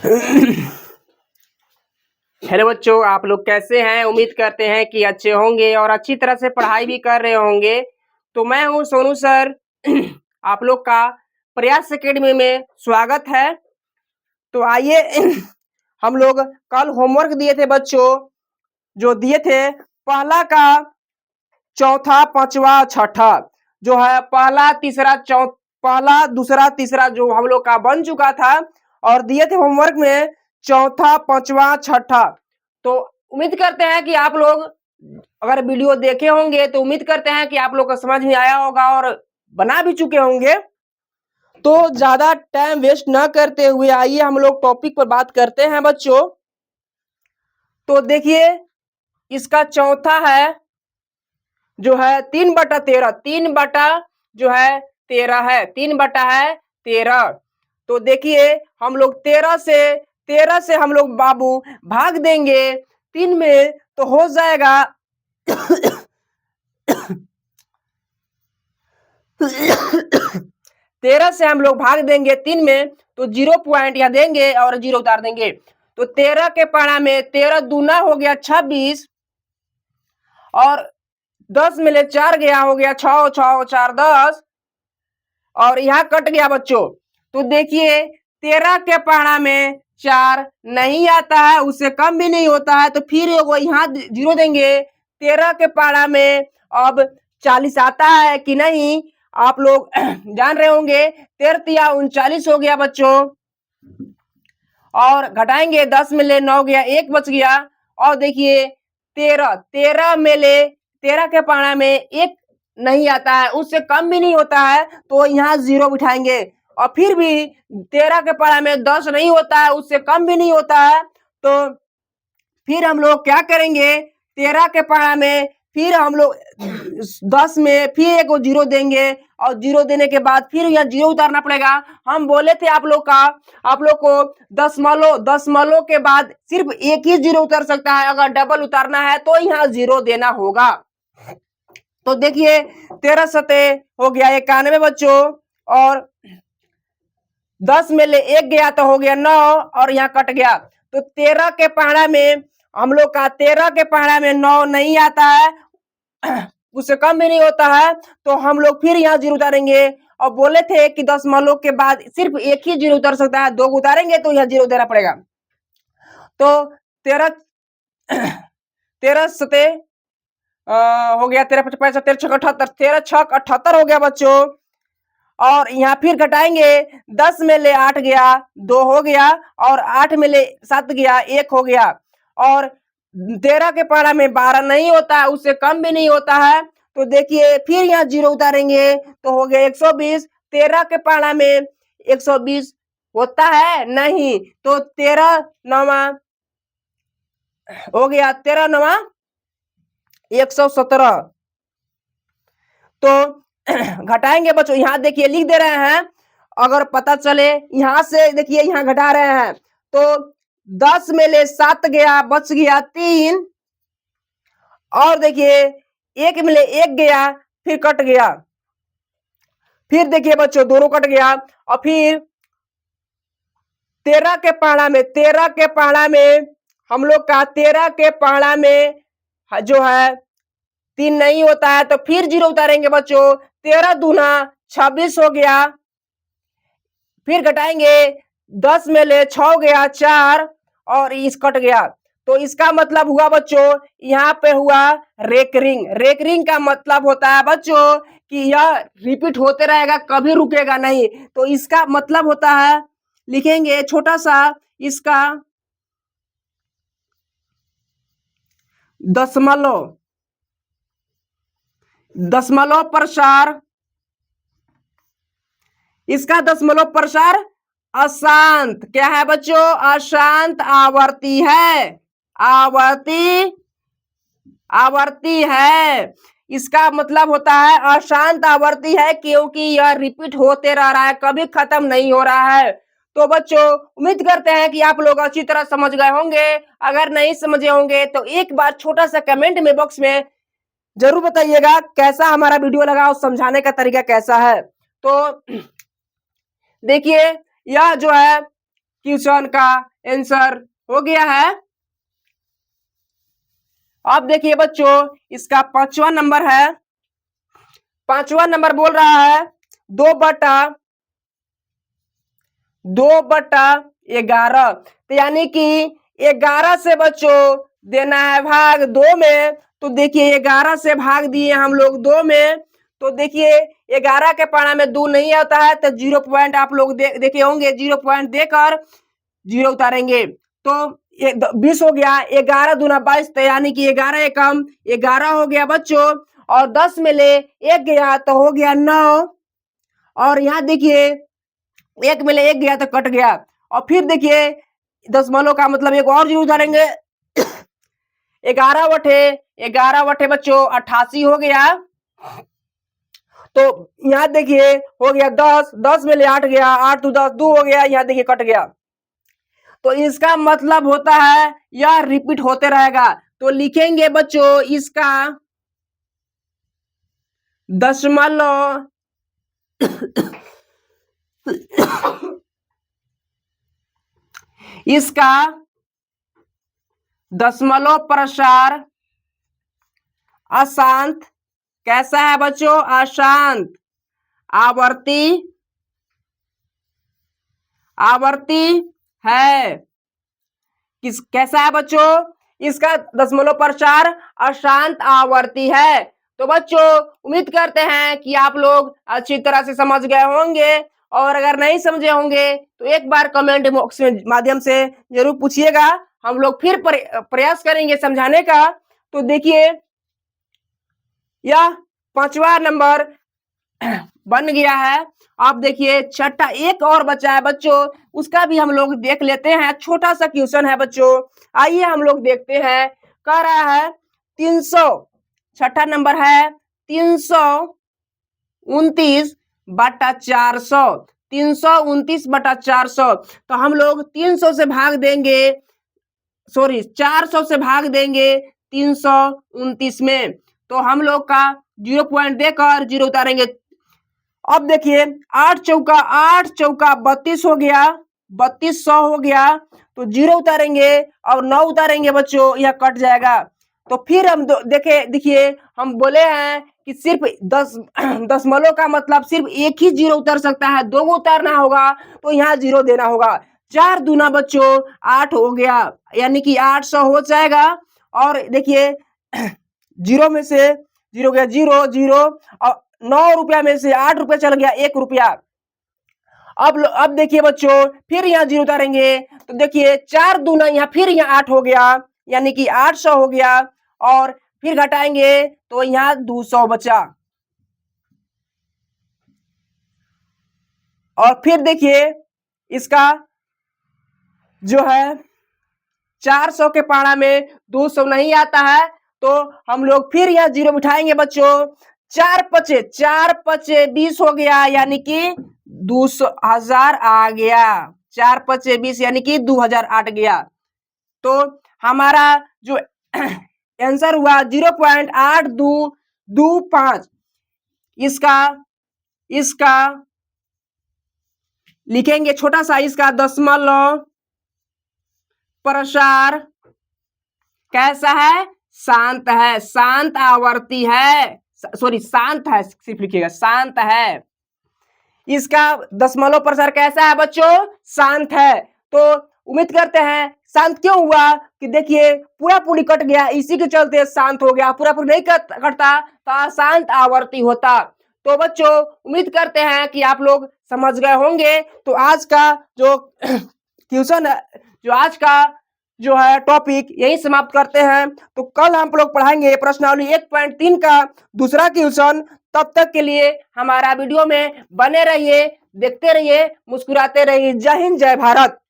Hello बच्चों, आप लोग कैसे हैं? उम्मीद करते हैं कि अच्छे होंगे और अच्छी तरह से पढ़ाई भी कर रहे होंगे। तो मैं हूं सोनू सर। आप लोग का प्रयास एकेडमी में स्वागत है। तो आइए हम लोग कल होमवर्क दिए थे बच्चों, जो दिए थे पहला का चौथा पांचवा छठा, जो है पहला दूसरा तीसरा जो हम लोग का बन चुका था और दिए थे होमवर्क में चौथा पांचवा छठा। तो उम्मीद करते हैं कि आप लोग अगर वीडियो देखे होंगे तो उम्मीद करते हैं कि आप लोग को समझ में आया होगा और बना भी चुके होंगे। तो ज्यादा टाइम वेस्ट ना करते हुए आइए हम लोग टॉपिक पर बात करते हैं बच्चों। तो देखिए, इसका चौथा है जो है 3/13, 3 बटा जो है 13 है, 3 बटा है 13। तो देखिए हम लोग 13 से हम लोग बाबू भाग देंगे 3 में तो हो जाएगा 13 से हम लोग भाग देंगे 3 में तो 0 पॉइंट यहाँ देंगे और 0 उतार देंगे। तो 13 के पढ़ा में 13 दूना हो गया 26 और 10 में ले 4 गया, हो गया 6 6 4 10 और यहाँ कट गया बच्चों। तो देखिए 13 के पढ़ा में 4 नहीं आता है, उससे कम भी नहीं होता है, तो फिर यहाँ 0 देंगे। 13 के पढ़ा में अब 40 आता है कि नहीं आप लोग जान रहे होंगे। 13 39 हो गया बच्चों और घटाएंगे 10 में ले 9 गया, 1 बच गया। और देखिए 13 में ले 13 के पढ़ा में 1 नहीं आता है, उससे कम भी नहीं होता है, तो यहाँ 0 बिठाएंगे। और फिर भी 13 के पढ़ा में 10 नहीं होता है, उससे कम भी नहीं होता है, तो फिर हम लोग क्या करेंगे 13 के पढ़ा में फिर हम लोग 10 में फिर एक 0 देंगे और 0 देने के बाद फिर यहाँ 0 उतारना पड़ेगा। हम बोले थे आप लोग को दशमलव के बाद सिर्फ एक ही 0 उतर सकता है, अगर डबल उतारना है तो यहाँ 0 देना होगा। तो देखिए 13 सते हो गया 91 बच्चों और 10 में ले 1 गया तो हो गया 9 और यहाँ कट गया। तो 13 के पहाड़ा में हम लोग का 13 के पहाड़ा में 9 नहीं आता है, उससे कम भी नहीं होता है, तो हम लोग फिर यहाँ 0 उतारेंगे। और बोले थे कि दशमलव के बाद सिर्फ एक ही 0 उतर सकता है, 2 उतारेंगे तो यहाँ 0 देना पड़ेगा। तो 13 सते हो गया 13 5 13 6 78, 13 6 78 हो गया बच्चों। और यहाँ फिर घटाएंगे 10 में ले 8 गया, 2 हो गया और 8 में ले 7 गया, 1 हो गया। और 13 के पढ़ा में 12 नहीं होता है, उससे कम भी नहीं होता है, तो देखिए फिर यहाँ 0 उतारेंगे तो हो गया 120। 13 के पढ़ा में 120 होता है नहीं, तो 13 9 हो गया, 13 9 117। तो घटाएंगे बच्चों, यहाँ देखिए लिख दे रहे हैं, अगर पता चले यहाँ से देखिए यहाँ घटा रहे हैं तो 10 में ले 7 गया, बच गया 3 और देखिए 1 में ले 1 गया, फिर कट गया, फिर देखिए बच्चों दोनों कट गया। और फिर 13 के पहाड़ा में हम लोग का 13 के पहाड़ा में जो है 3 नहीं होता है, तो फिर 0 उतारेंगे बच्चों। 13 दूना 26 हो गया, फिर घटाएंगे 10 में ले 6 गया 4 और इस कट गया। तो इसका मतलब हुआ बच्चों यहाँ पे हुआ रेकरिंग। रेकरिंग का मतलब होता है बच्चों कि यह रिपीट होते रहेगा, कभी रुकेगा नहीं। तो इसका मतलब होता है, लिखेंगे छोटा सा इसका दशमलव प्रसार, इसका दशमलव प्रसार अशांत क्या है बच्चों? अशांत आवर्ती है, आवर्ती है। इसका मतलब होता है अशांत आवर्ती है, क्योंकि यह रिपीट होते रह रहा है, कभी खत्म नहीं हो रहा है। तो बच्चों उम्मीद करते हैं कि आप लोग अच्छी तरह समझ गए होंगे। अगर नहीं समझे होंगे तो एक बार छोटा सा कमेंट में बॉक्स में जरूर बताइएगा कैसा हमारा वीडियो लगा और समझाने का तरीका कैसा है। तो देखिए यह जो है क्वेश्चन का आंसर हो गया है। अब देखिए बच्चों, इसका 5वां नंबर है। 5वां नंबर बोल रहा है 2/11, तो यानी कि 11 से बच्चों देना है भाग 2 में। तो देखिए 11 से भाग दिए हम लोग 2 में, तो देखिए 11 के पारा में 2 नहीं आता है, तो 0 पॉइंट आप लोग देखे होंगे, 0 पॉइंट देकर 0 उतारेंगे। तो 20 हो गया, 11 दूना 22, तो यानी कि 11 एकम 11 हो गया बच्चों। और 10 में ले 1 गया तो हो गया 9, और यहाँ देखिए 1 में ले 1 गया तो कट गया। और फिर देखिए दशमलव का मतलब एक और 0 उतारेंगे। 11 बटे बच्चों 88 हो गया। तो यहाँ देखिए हो गया 10, 10 में ले 8 गया, 8 तो 10, 2 हो गया, यहाँ देखिए कट गया। तो इसका मतलब होता है यह रिपीट होते रहेगा। तो लिखेंगे बच्चों इसका दशमलव इसका दशमलव प्रसार अशांत कैसा है बच्चों? अशांत। आवर्ती है। कैसा है बच्चों? इसका दशमलव प्रसार अशांत आवर्ती है। तो बच्चों उम्मीद करते हैं कि आप लोग अच्छी तरह से समझ गए होंगे, और अगर नहीं समझे होंगे तो एक बार कमेंट बॉक्स में माध्यम से जरूर पूछिएगा, हम लोग फिर प्रयास करेंगे समझाने का। तो देखिए यह 5वां नंबर बन गया है। आप देखिए 6ठा एक और बचा है बच्चों, उसका भी हम लोग देख लेते हैं। छोटा सा क्वेश्चन है बच्चों, आइए हम लोग देखते हैं। कह रहा है 300, 6ठा नंबर है 329/400, 329/400। तो हम लोग 300 से भाग देंगे, सॉरी 400 से भाग देंगे 329 में, तो हम लोग का 0 पॉइंट देकर 0 उतारेंगे। अब देखिए 8 चौका 32 हो गया, 3200 हो गया, तो 0 उतारेंगे और 9 उतारेंगे बच्चों, यह कट जाएगा। तो फिर हम देखिए हम बोले हैं कि सिर्फ 10 दशमलव का मतलब सिर्फ एक ही 0 उतर सकता है, 2 उतारना होगा, तो यहाँ 0 देना होगा। 4 दूना बच्चों 8 हो गया, यानी कि 800 हो जाएगा। और देखिए 0 में से 0 गया 0 0, और 9 रुपया में से 8 रुपया चल गया 1 रुपया। अब देखिए बच्चों फिर यहाँ 0 उतारेंगे, तो देखिए 4 दूना यहाँ फिर यहाँ 8 हो गया, यानी कि 800 हो गया। और फिर घटाएंगे तो यहाँ 200 बचा। और फिर देखिए इसका जो है 400 के पारा में 200 नहीं आता है, तो हम लोग फिर यहाँ 0 बिठाएंगे बच्चों। 4 पचे 20 हो गया, यानी कि 2000 आ गया। 4 पचे 20 यानी कि 2008 गया। तो हमारा जो आंसर हुआ 0.8225। इसका लिखेंगे छोटा सा, इसका दशमलव प्रसार कैसा है? शांत है, शांत आवर्ती है, सॉरी शांत है, सिर्फ लिखिएगा शांत है। इसका दशमलव प्रसार कैसा है बच्चों? शांत है। तो उम्मीद करते हैं शांत क्यों हुआ कि देखिए पूरा पूरी कट गया, इसी के चलते शांत हो गया। पूरा पूरी नहीं कटता तो अशांत आवर्ती होता। तो बच्चों उम्मीद करते हैं कि आप लोग समझ गए होंगे। तो आज का जो ट्यूशन है, आज का जो है टॉपिक यही समाप्त करते हैं। तो कल हम लोग पढ़ाएंगे प्रश्नावली 1.3 का दूसरा क्वेश्चन। तब तक के लिए हमारा वीडियो में बने रहिए, देखते रहिए, मुस्कुराते रहिए। जय हिंद, जय भारत।